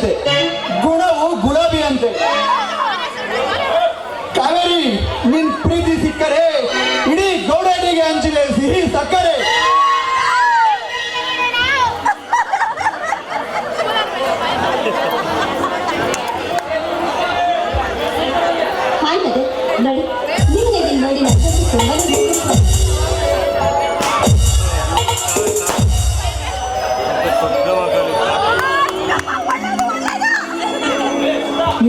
ಅಂತೆ, ಗುಣವು ಗುಲಾಬಿ ಅಂತೆ. ಕಾವೇರಿ, ನಿನ್ ಪ್ರೀತಿ ಸಿಕ್ಕರೆ ಇಡೀ ಗೌಡನಿಗೆ ಹಂಚಿದೆ ಸಿಹಿ ಸಕ್ಕರೆ. ನೋಡಿ, ನಿಮಗೆ ನೋಡಿ ತುಂಬಾ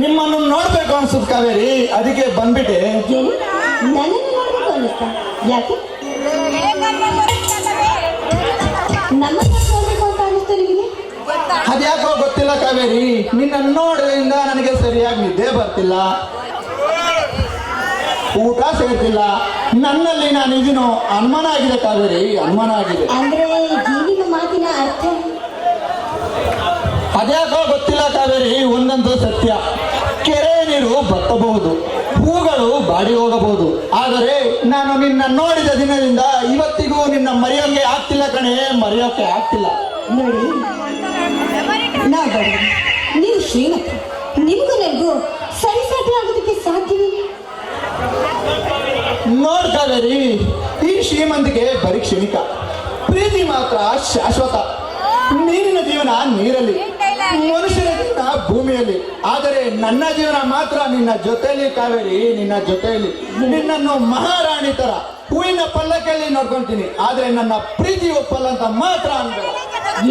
ನಿಮ್ಮನ್ನು ನೋಡ್ಬೇಕು ಅನ್ಸುತ್ತೆ ಕಾವೇರಿ, ಅದಕ್ಕೆ ಬಂದ್ಬಿಟ್ಟೆ. ನನ್ನನ್ನು ನೋಡ್ಬೇಕು ಅನ್ನಿಸ್ತಾ? ಯಾಕೆ ನಮ್ಮ ನೋಡ್ಬೇಕು ಅಂತ ಅನಿಸ್ತು ನಿಮಗೆ? ಅದ್ಯಾಕೋ ಗೊತ್ತಿಲ್ಲ ಕಾವೇರಿ, ನಿನ್ನ ನೋಡೋದ್ರಿಂದ ನನಗೆ ಸರಿಯಾಗಿ ನಿದ್ದೆ ಬರ್ತಿಲ್ಲ, ಊಟ ಸೇರ್ತಿಲ್ಲ. ನನ್ನಲ್ಲಿ ನಾನು ಇದೀನೋ ಅನುಮಾನ ಆಗಿದೆ ಕಾವೇರಿ, ಅನುಮಾನ ಆಗಿದೆ. ಅಂದ್ರೆ ನಿಮ್ಮ ಮಾತಿನ ಅರ್ಥ? ಅದ್ಯಾಕೋ ಗೊತ್ತಿಲ್ಲ ಕಾವೇರಿ, ಒಂದಂತೂ ಸತ್ಯ, ಕೆರೆ ನೀರು ಬತ್ತಬಹುದು, ಹೂಗಳು ಬಾಡಿ ಹೋಗಬಹುದು, ಆದರೆ ನಾನು ನಿನ್ನ ನೋಡಿದ ದಿನದಿಂದ ಇವತ್ತಿಗೂ ನಿನ್ನ ಮರೆಯೋಕೆ ಆಗ್ತಿಲ್ಲ ಕಣೆ, ಮರೆಯೋಕೆ ಆಗ್ತಿಲ್ಲ. ನೋಡಿ, ನೀವು ಶ್ರೀಮಂತ, ನಿಮಗೂ ನನಗೂ ಸರಿಸಾಟಿ ಆಗೋದಕ್ಕೆ ಸಾಧ್ಯವಿಲ್ಲ. ನೋಡ್ ಕಾವೇರಿ, ಈ ಶ್ರೀಮಂತಿಗೆ ಬರೀ ಕ್ಷಣಿಕ, ಪ್ರೀತಿ ಮಾತ್ರ ಶಾಶ್ವತ. ನೀರಿನ ಜೀವನ ನೀರಲ್ಲಿ, ಮನುಷ್ಯರ ಜೀವನ ಭೂಮಿಯಲ್ಲಿ, ಆದರೆ ನನ್ನ ಜೀವನ ಮಾತ್ರ ನಿನ್ನ ಜೊತೆಯಲ್ಲಿ ಕಾವೇರಿ, ನಿನ್ನ ಜೊತೆಯಲ್ಲಿ. ನಿನ್ನನ್ನು ಮಹಾರಾಣಿ ತರ ಹೂವಿನ ಪಲ್ಲಕ್ಕಲ್ಲಿ ನೋಡ್ಕೊಂತೀನಿ, ಆದ್ರೆ ನನ್ನ ಪ್ರೀತಿ ಒಪ್ಪಲ್ಲ ಅಂತ ಮಾತ್ರ ಅನ್ಬೇಡ.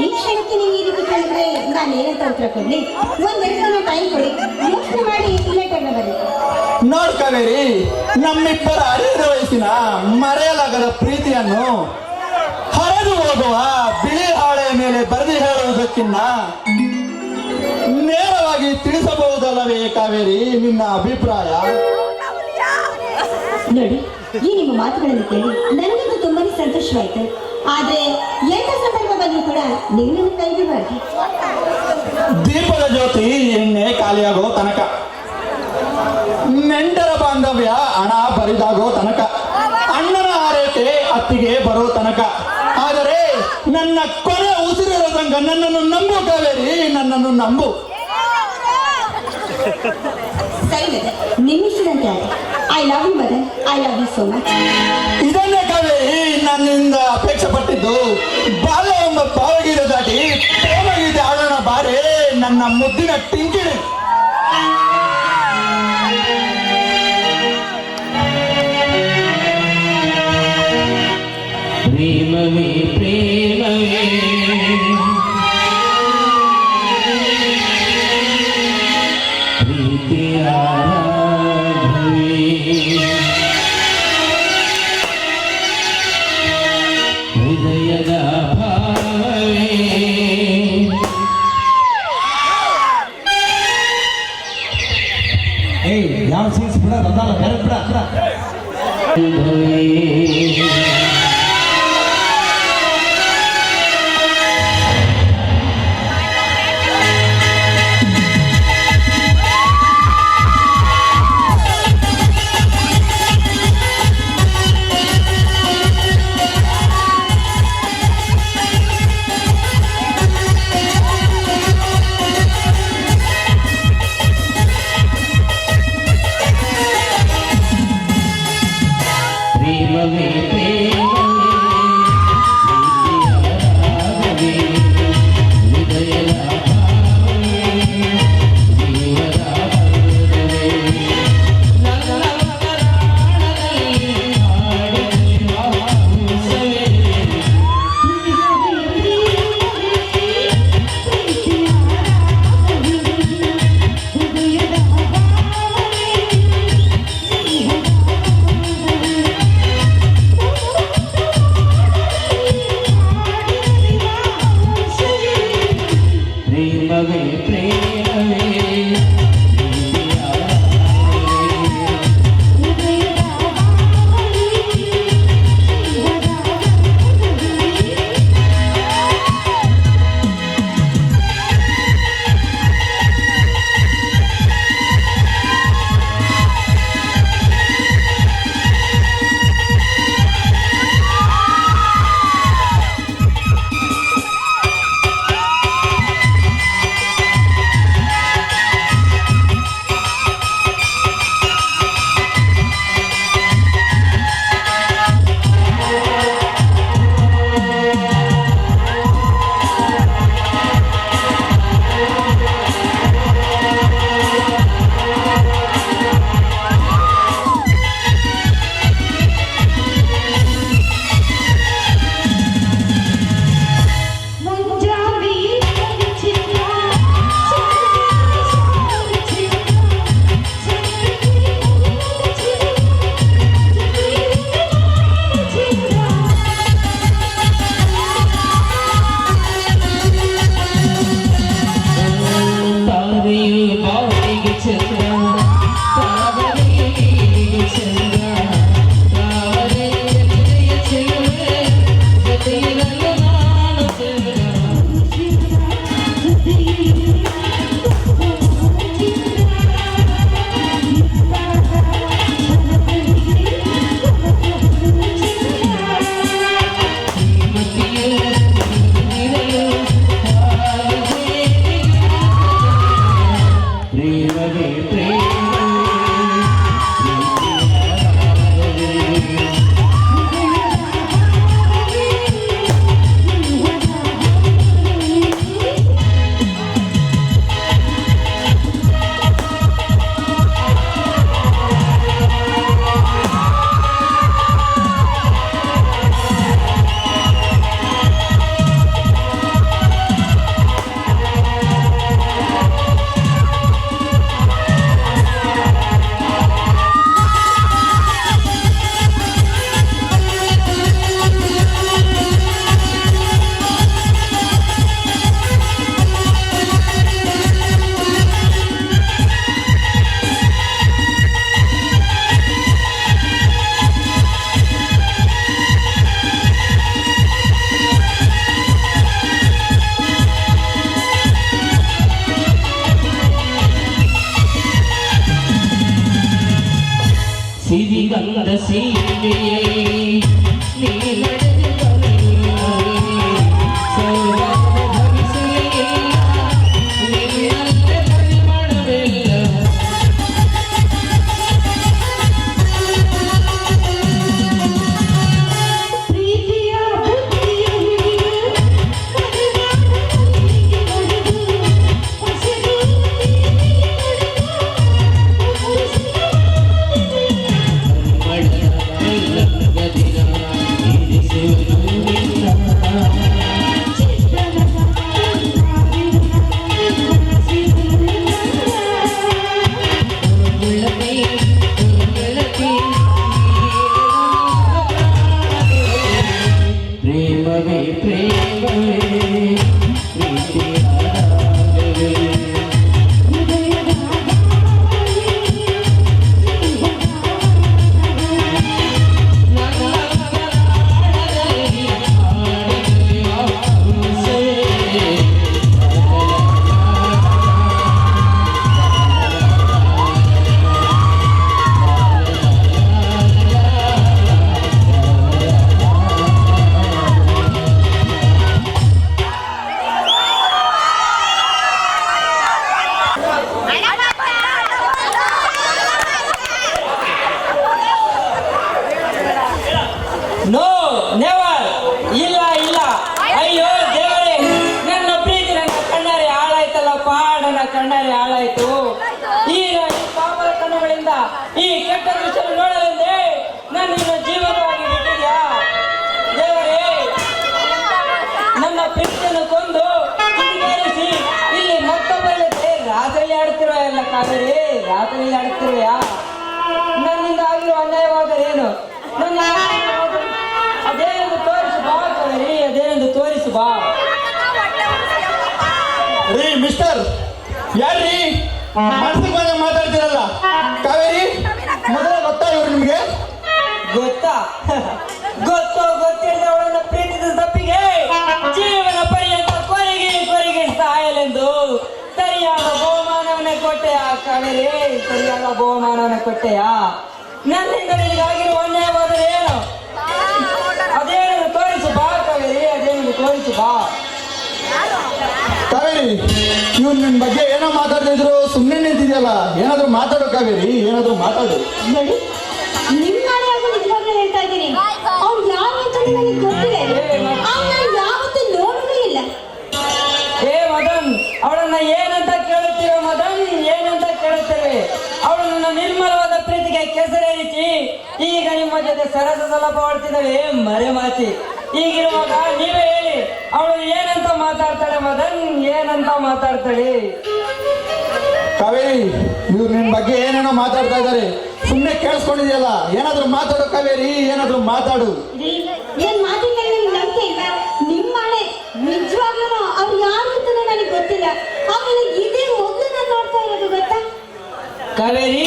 ಈ ಕ್ಷಣಕ್ಕೆ ನೀವು ಈ ರೀತಿ ಕೇಳಿದ್ರೆ ನಾನು ಏನಂತ ಉತ್ತರ ಕೊಡ್ಲಿ? ಒಂದೆರಡು ಟೈಮ್ ಕೊಡಿ, ಯೋಚನೆ ಮಾಡಿ ಲೇಟರ್ ಬರೀ. ನೋಡ್ ಕಾವೇರಿ, ನಮ್ಮಿಬ್ಬರ ಹರಿದ ವಯಸ್ಸಿನ ಮರೆಯಲಾಗದ ಪ್ರೀತಿಯನ್ನು ಹರಿದು ಹೋಗುವ ಬಿಳಿ ಹಾಳೆಯ ಮೇಲೆ ಬರೆದು ಹೇಳುವುದಕ್ಕಿಂತ ನೇರವಾಗಿ ತಿಳಿಸಬಹುದಲ್ಲವೇ ಕಾವೇರಿ ನಿನ್ನ ಅಭಿಪ್ರಾಯ? ನೋಡಿ, ಈ ನಿಮ್ಮ ಮಾತುಗಳನ್ನು ಕೇಳಿ ನನಗಂತೂ ತುಂಬಾನೇ ಸಂತೋಷವಾಯ್ತು. ಆದ್ರೆ ಎಂತ ಸಂದರ್ಭ ಬಂದರೂ ಕೂಡ ನೀವು ನನ್ನ ಕೈ ಬಿಡಬಾರ್ದು. ದೀಪದ ಜ್ಯೋತಿ ಎಣ್ಣೆ ಖಾಲಿಯಾಗೋ ತನಕ, ನೆಂಟರ ಬಾಂಧವ್ಯ ಹಣ ಬರಿದಾಗೋ ತನಕ, ಅಣ್ಣನ ಆರೈಕೆ ಅತ್ತಿಗೆ ಬರೋ ತನಕ, ಆದರೆ ನನ್ನ ಕೊನೆ ಉಸಿರಿರೋ ತನಕ ನನ್ನನ್ನು ನಂಬು ಕಾವೇರಿ, ನನ್ನನ್ನು ನಂಬು. ಸರಿ, ನಿಮ್ಮಿಷ್ಟದಂತೆ I love you Madan, I love you so much. ಇದನ್ನೇ ಕಾವೇರಿ ನನ್ನಿಂದ ಅಪೇಕ್ಷೆ ಪಟ್ಟಿದ್ದು. ಬಾಲ್ಯ ಎಂಬ ಭಾವಗೀತೆ ದಾಟಿ ಪ್ರೇಮಗೀತೆ ಆಡೋಣ ಬಾರೆ ನನ್ನ ಮುದ್ದಿನ ಟಿಂಕಿಣಿ. ಪ್ರೇಮವೇ ಪ್ರೇಮವೇ ಪ್ರೀತಿಯ ಹೃದಯದ ಭಾವೇ. ಯಾವ ಸೀನ್ಸ್ ಬಿಡ ಬಿಡ. ಪ್ರೇಮವೇ ಪ್ರೇಮವೇ ಹೃದಯದ ಭಾವೇ ಜೀವದ ಬಂಧವೇ. ನನ್ನ ಪ್ರಾಣದಲ್ಲಿ ಹಾಡಿರುವ ಹಂಸವೇ. ಪ್ರೇಮವೇ ಪ್ರೇಮವೇ ಶ್ರೀಗಂಧ ಸೀಮೆಯೇ ನೀ ನಡೆದು ಬರುವೆ ಸೌರಭ ಧರಿಸುವೆಯೇ ನಿನ್ನಂತೆ ಪರಿಮಳವಿಲ್ಲ ಪ್ರೀತಿಯ ಬುದ್ಧಿಯ ಪ್ರೇಮವೇ ಪ್ರೇಮವೇ ಪ್ರೀತಿಯ ರಾಗವೇ ನೋ ನೆವರ್ ಇಲ್ಲ ಇಲ್ಲ ಅಯ್ಯೋ ದೇವರೇ ನನ್ನ ಪ್ರೀತಿ ನನ್ನ ಕಣ್ಣಾರೆ ಹಾಳಾಯ್ತಲ್ಲಪ್ಪ ನನ್ನ ಕಣ್ಣಾರೆ ಹಾಳಾಯ್ತು ಈಗ ಈ ಪಾಪದ ಕಣ್ಣುಗಳಿಂದ ಈ ಕೆಟ್ಟ ದೃಶ್ಯ ನೋಡಲೆಂದೇ ನನ್ನನ್ನು ಜೀವನವಾಗಿ ಬಿಟ್ಟಿದ್ಯಾ ದೇವರೇ ನನ್ನ ಪ್ರೀತಿಯನ್ನು ಕೊಂದು ಕಿಡಿಗೇರಿಸಿ ಇಲ್ಲಿ ಮತ್ತೊಬ್ಬರ ಜೊತೆ ರಾತ್ರಿ ಆಡ್ತಿರುವ ಎಲ್ಲ ಕಾವೇರಿ ರಾತ್ರಿ ಆಡ್ತಿರುವೆಯಾ ನನ್ನಿಂದ ಆಗಿರುವ ಅನ್ಯಾಯವಾದರೇನು ನನ್ನ ಅದೇನೆಂದು ತೋರಿಸು ಬಾ ಕಾವೇರಿ ಅದೇನೆಂದು ತೋರಿಸು ಬಾ ರೀ ಮಿಸ್ಟರ್ ಯಾರ್ರೀ ಮನಸ್ಸಿಗೆ ಬಂದಾಗ ಮಾತಾಡ್ತೀರಲ್ಲ ಕಾವೇರಿ ಮೊದಲೇ ಗೊತ್ತಾ ಇವ್ರು ನಿಮ್ಗೆ ಗೊತ್ತಾ ಗೊತ್ತೋ ಗೊತ್ತಿಲ್ಲದೆ ಅವಳನ್ನ ಪ್ರೀತಿಸಿದ ತಪ್ಪಿಗೆ ಜೀವನ ಪರ್ಯಂತ ಕೊರೆಗೆ ಸಾಯಲೆಂದು ಸರಿಯಾದ ಬಹುಮಾನವನ್ನೇ ಕೊಟ್ಟೆಯ ಕಾವೇರಿ ಸರಿಯಾದ ಬಹುಮಾನವನ್ನೇ ಕೊಟ್ಟೆಯ ನನ್ನಿಂದ ನಿನಗಾಗಿರುವ ಅನ್ಯಾಯವಾದರೆ ಏನು ಅದೇನು ತೋರಿಸು ಬಾ ಕಾವೇರಿ ಅದೇನು ತೋರಿಸು ಬಾ ಕಾವೇರಿ ಇವ್ರು ನಿನ್ ಬಗ್ಗೆ ಏನೋ ಮಾತಾಡ್ತಿದ್ರು ಸುಮ್ಮನೆ ನಿಂತಿದ್ಯಲ್ಲ ಏನಾದ್ರು ಮಾತಾಡೋ ಕಾವೇರಿ ಏನಾದ್ರು ಮಾತಾಡು ನೋಡಿ ನಿಮ್ಮ ನಾಳೆಯಾಗೂ ನಿಜವಾಗ್ಲೂ ಹೇಳ್ತಾ ಇದ್ದೀನಿ ಅವ್ರು ಯಾರು ಅಂತ ನನಗೆ ಗೊತ್ತಿದೆ ಅವ್ರು ನಾನು ಯಾವತ್ತೂ ನೋಡಲೂ ಇಲ್ಲ ಏ ಮದನ್ ಅವಳನ್ನ ಏನಂತ ಕೇಳುತ್ತೀರೋ ಮದನ್ ಏನಂತ ಕೇಳುತ್ತೇವೆ ಅವಳು ನನ್ನ ನಿರ್ಮಲವಾದ ಪ್ರೀತಿಗೆ ಕೆಸರೇರಿಸಿ ಈಗ ನಿಮ್ಮ ಜೊತೆ ಸರಸ ಸಲಪ ಆಡ್ತಿದ್ದಾಳೆ ಮರೆಮಾಚಿ ಈಗಿರುವಾಗ ನೀವೇ ಹೇಳಿ ಅವಳು ಏನಂತ ಮಾತಾಡ್ತಾಳೆ ಮದನ್ ಏನಂತ ಮಾತಾಡ್ತಾಳೆ ಕಾವೇರಿ ಇವ್ರು ನಿನ್ ಬಗ್ಗೆ ಏನೇನೋ ಮಾತಾಡ್ತಾ ಇದ್ದಾರೆ ಸುಮ್ಮನೆ ಕೇಳಿಸ್ಕೊಂಡಿದ್ಯಲ್ಲ ಏನಾದ್ರು ಮಾತಾಡು ಕಾವೇರಿ ಏನಾದ್ರು ಮಾತಾಡು ರೀ ಏನ್ ಮಾತಿನ ನನಗೆ ನಂಬಿಕೆ ಇಲ್ಲ ನಿಮ್ಮ ಹಣೆ ನಿಜವಾಗ್ಲೂ ಅವ್ರು ಯಾರು ಅಂತ ನನಗೆ ಗೊತ್ತಿಲ್ಲ ಆಮೇಲೆ ಇದೇ ಮೊದಲು ನಾನು ನೋಡ್ತಾ ಇರೋದು ಗೊತ್ತಾ ಕಾವೇರಿ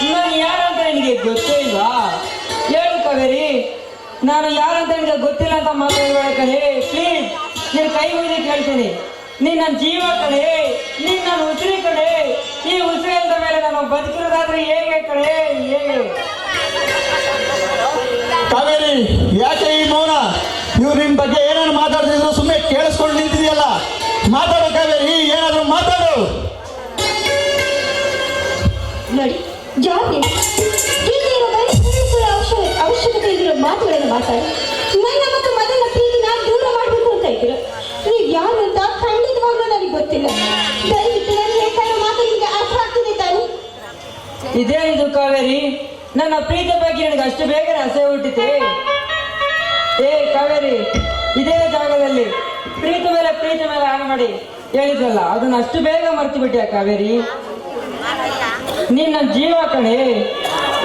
ನಾನು ಯಾರಂತ ನಿನಗೆ ಗೊತ್ತೇ ಇಲ್ವಾ ಹೇಳು ಕಾವೇರಿ ನಾನು ಯಾರಂತ ನಿನಗೆ ಗೊತ್ತಿಲ್ಲ ಅಂತ ಮಾತಾಡುವ ಕಣೆ ಪ್ಲೀಸ್ ನೀನು ಕೈ ಮುಗಿದು ಕೇಳ್ತೀನಿ ನೀನ್ ನನ್ನ ಜೀವ ಕಣೆ ನೀನ್ ನನ್ನ ಉಸಿರಿ ಕಣೆ ಈ ಉಸಿರಿದ ಮೇಲೆ ನಾನು ಬದುಕಿರೋದಾದ್ರೆ ಹೇಗೆ ಕಣೆ ಹೇಗೆ ಕಾವೇರಿ ಯಾಕೆ ಈ ಮೌನ ಇವ್ರು ನಿನ್ ಬಗ್ಗೆ ಏನೇನು ಮಾತಾಡ್ತಿದ್ರು ಸುಮ್ಮನೆ ಕೇಳಿಸ್ಕೊಂಡು ನಿಂತಿದ್ಯಲ್ಲ ಮಾತಾಡು ಕಾವೇರಿ ಏನಾದ್ರು ಮಾತಾಡು ನೋಡಿ ಜಾತಿ ಪ್ರೀತಿಯನ್ನು ಬಯಸುವ ಅವಶ್ಯಕತೆ ಇದ್ದಿರೋ ಮಾತುಗಳನ್ನು ಮಾತಾಡಿ ನನ್ನ ಮತ್ತು ಮದನ ಪ್ರೀತಿನ ದೂರ ಮಾಡಬೇಕು ಅಂತ ಇದ್ದೀರ ನೀವು ಯಾರು ಅಂತ ಖಂಡಿತವಾಗ್ಲೂ ನನಗೆ ಗೊತ್ತಿಲ್ಲ ದಯವಿಟ್ಟು ನನ್ನ ಹೇಳ್ತಾ ಇರೋ ಮಾತು ನಿಮಗೆ ಅರ್ಥ ಆಗ್ತಿದೆ ತಾನು ಇದೇನಿದು ಕಾವೇರಿ ನನ್ನ ಪ್ರೀತಿ ಬಗ್ಗೆ ನನಗೆ ಅಷ್ಟು ಬೇಗನೆ ಅಸೆ ಹುಟ್ಟಿತೆ ಏ ಕಾವೇರಿ ಇದೇ ಜಾಗದಲ್ಲಿ ಪ್ರೀತಿ ಮೇಲೆ ಆನ್ ಮಾಡಿ ಹೇಳಿದ್ರಲ್ಲ ಅದನ್ನ ಅಷ್ಟು ಬೇಗ ಮರ್ತು ಬಿಟ್ಟಿಯ ಕಾವೇರಿ ನಿನ್ನ ಜೀವ ಕಣೆ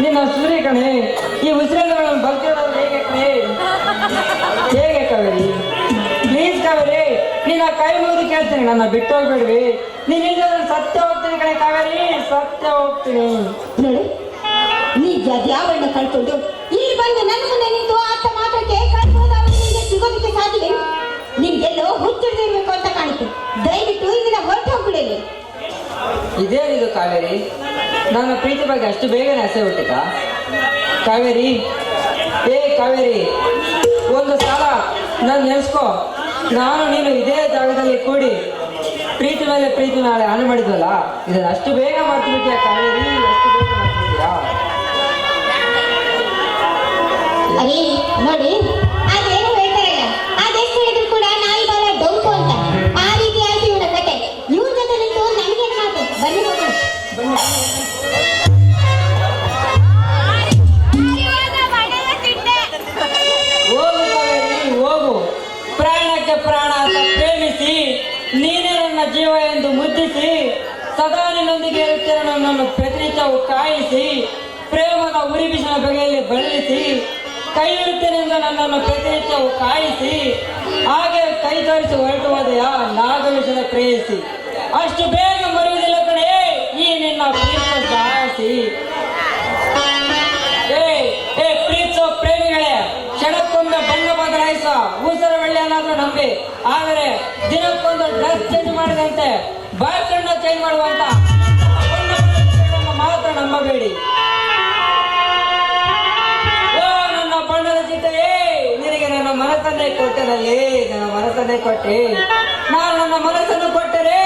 ನಿನ್ನ ಸೂರ್ಯ ಕಣೆ ಈ ಉಸಿರನ್ನು ಬದುಕಿರೋದು ಹೇಗೆ ಕಣೆ ಹೇಗೆ ಕಾವೇರಿ ಪ್ಲೀಸ್ ಕಾವೇರಿ ನಿನ್ನ ಕೈ ಮುಗಿದು ಕೇಳ್ತೀನಿ ನನ್ನ ಬಿಟ್ಟು ಹೋಗ್ಬೇಡ್ರಿ ನೀನ್ ಸತ್ಯ ಹೋಗ್ತೀನಿ ಕಣೆ ಕಾವೇರಿ ಸತ್ಯ ಹೋಗ್ತೀನಿ ನೋಡಿ ನೀ ಯಾವನ್ನ ಕಳ್ಕೊಂಡು ಇಲ್ಲಿ ಬಂದು ನನ್ನ ಮುಂದೆ ನಿಂತು ಆತ ಮಾತ್ರಕ್ಕೆ ಕಳ್ಕೊಳ್ಳೋದಾದ್ರೆ ಸಿಗೋದಕ್ಕೆ ಸಾಧ್ಯವೇ ನಿಮ್ಗೆಲ್ಲೋ ಹುಚ್ಚಿಡ್ದಿರ್ಬೇಕು ಅಂತ ಕಾಣುತ್ತೆ ದಯವಿಟ್ಟು ಇಲ್ಲಿನ ಹೊರಟು ಹೋಗ್ಬಿಡಲಿ ಇದೇನಿದು ಕಾವೇರಿ ನನ್ನ ಪ್ರೀತಿ ಬಗ್ಗೆ ಅಷ್ಟು ಬೇಗನೆ ಆಸೆ ಹುಟ್ಟಿತಾ ಕಾವೇರಿ, ಏ ಕಾವೇರಿ, ಒಂದು ಸಲ ನಾನು ನೆನೆಸ್ಕೋ, ನಾನು ನೀನು ಇದೇ ಜಾಗದಲ್ಲಿ ಕೂಡಿ ಪ್ರೀತಿ ಮೇಲೆ ಪ್ರೀತಿ ನಾಳೆ ಆನೆ ಮಾಡಿದ್ವಲ್ಲ, ಇದನ್ನ ಅಷ್ಟು ಬೇಗ ಮಾಡ್ತಿದ್ಯಾ ಕಾವೇರಿ, ಅಷ್ಟು ಬೇಗ ಮಾಡ್ತಿದ್ಯಾ? ಅರೇ ನೋಡಿ, ಅದೇನು ಹೇಳ್ತಾರಲ್ಲ, ಅದೆಷ್ಟು ಹೇಳಿದ್ರು ಕೂಡ ನಾಯಿ ಬಾಲ ಡೊಂಕು ಅಂತ. ಆ ರೀತಿ ಆಯ್ತು ಇವನ ಕತೆ. ಇವ್ರ ಜೊತೆ ನಿಂತು ನನಗೆ ಮಾತು. ಬನ್ನಿ ಹೋಗೋಣ. ಹೋಗು ಕಾವೇರಿ, ಹೋಗು. ಪ್ರಾಣಕ್ಕೆ ಪ್ರಾಣ ಅಂತ ಪ್ರೇಮಿಸಿ, ನೀನೇ ನನ್ನ ಜೀವ ಎಂದು ಮುದ್ದಿಸಿ, ಸದಾ ನಿನ್ನೊಂದಿಗೆ ಇರುತ್ತೇನೆ ನನ್ನನ್ನು ಪ್ರತಿನಿತ್ಯವೂ ಕಾಯಿಸಿ, ಪ್ರೇಮದ ಉರಿ ಬಿಸಿನ ಬಗೆಯಲ್ಲಿ ಬಳಲಿಸಿ, ಕೈ ಇರುತ್ತೇನೆಂದು ನನ್ನನ್ನು ಪ್ರತಿನಿತ್ಯವೂ ಕಾಯಿಸಿ, ಹಾಗೆ ಕೈ ತೋರಿಸಿ ಹೊರಟು ಹೋದೆಯ ನಾಗವಿಷದ ಪ್ರೇಯಸಿ. ಅಷ್ಟು ಬೇಗ ಮರುವುದಿಲ್ಲ ಕಣೆ ಈ ನಿನ್ನ ಪ್ರೀತಿಯ ಸಾಹಸಿ. ಏ ಪ್ರೀತಿಸೋ ಪ್ರೇಮಿಗಳೇ, ಕ್ಷಣಕ್ಕೊಮ್ಮೆ ಬಣ್ಣ ಬದಲಾಯಿಸುವ ಊಸರ ಒಳ್ಳೆಯನಾದ್ರೂ ನಂಬಿ, ಆದರೆ ದಿನಕ್ಕೊಂದು ಡ್ರೆಸ್ ಚೇಂಜ್ ಮಾಡಿದಂತೆ ಬಾಯ್ ಫ್ರೆಂಡ್ ಚೇಂಜ್ ಮಾಡುವಂತ ಬಣ್ಣ ಬದಲಾಯಿಸುವುದನ್ನು ಮಾತ್ರ ನಂಬಬೇಡಿ. ಓ ನನ್ನ ಬಣ್ಣದ ಚಿತೆಯೇ, ನಿನಗೆ ನನ್ನ ಮನಸ್ಸನ್ನೇ ಕೊಟ್ಟೆನಲ್ಲಿ, ನನ್ನ ಮನಸ್ಸನ್ನೇ ಕೊಟ್ಟೆ. ನಾನು ನನ್ನ ಮನಸ್ಸನ್ನು ಕೊಟ್ಟರೆ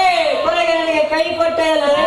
ಕೊನೆಗೆ ನನಗೆ ಕೈ ಕೊಟ್ಟೆ ಅಲ್ಲೇ.